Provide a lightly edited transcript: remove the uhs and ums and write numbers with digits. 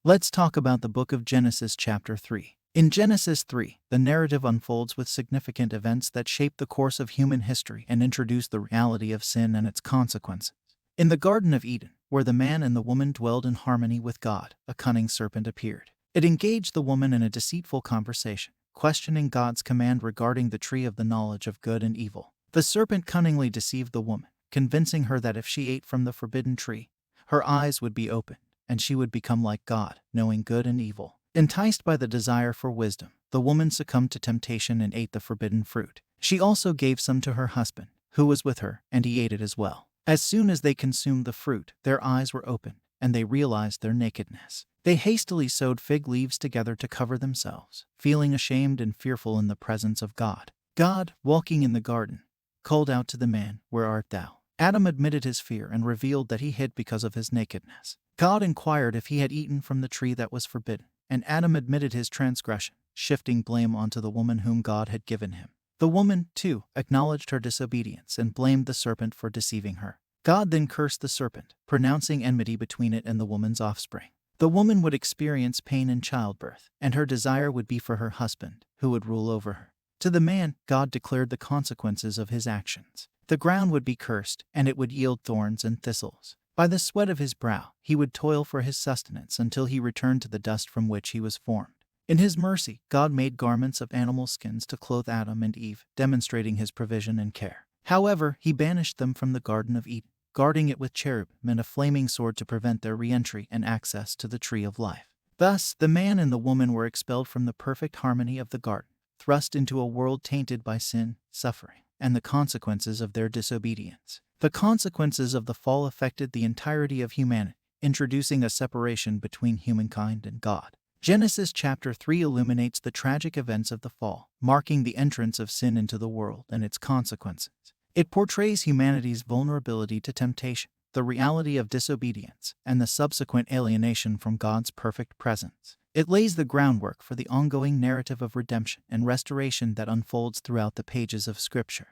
Let's talk about the book of Genesis chapter 3. In Genesis 3, the narrative unfolds with significant events that shape the course of human history and introduce the reality of sin and its consequences. In the Garden of Eden, where the man and the woman dwelled in harmony with God, a cunning serpent appeared. It engaged the woman in a deceitful conversation, questioning God's command regarding the tree of the knowledge of good and evil. The serpent cunningly deceived the woman, convincing her that if she ate from the forbidden tree, her eyes would be opened, and she would become like God, knowing good and evil. Enticed by the desire for wisdom, the woman succumbed to temptation and ate the forbidden fruit. She also gave some to her husband, who was with her, and he ate it as well. As soon as they consumed the fruit, their eyes were opened, and they realized their nakedness. They hastily sewed fig leaves together to cover themselves, feeling ashamed and fearful in the presence of God. God, walking in the garden, called out to the man, "Where art thou?" Adam admitted his fear and revealed that he hid because of his nakedness. God inquired if he had eaten from the tree that was forbidden, and Adam admitted his transgression, shifting blame onto the woman whom God had given him. The woman, too, acknowledged her disobedience and blamed the serpent for deceiving her. God then cursed the serpent, pronouncing enmity between it and the woman's offspring. The woman would experience pain in childbirth, and her desire would be for her husband, who would rule over her. To the man, God declared the consequences of his actions. The ground would be cursed, and it would yield thorns and thistles. By the sweat of his brow, he would toil for his sustenance until he returned to the dust from which he was formed. In his mercy, God made garments of animal skins to clothe Adam and Eve, demonstrating his provision and care. However, he banished them from the Garden of Eden, guarding it with cherubim and a flaming sword to prevent their re-entry and access to the tree of life. Thus, the man and the woman were expelled from the perfect harmony of the garden, thrust into a world tainted by sin, suffering, and the consequences of their disobedience. The consequences of the fall affected the entirety of humanity, introducing a separation between humankind and God. Genesis chapter 3 illuminates the tragic events of the fall, marking the entrance of sin into the world and its consequences. It portrays humanity's vulnerability to temptation, the reality of disobedience, and the subsequent alienation from God's perfect presence. It lays the groundwork for the ongoing narrative of redemption and restoration that unfolds throughout the pages of Scripture.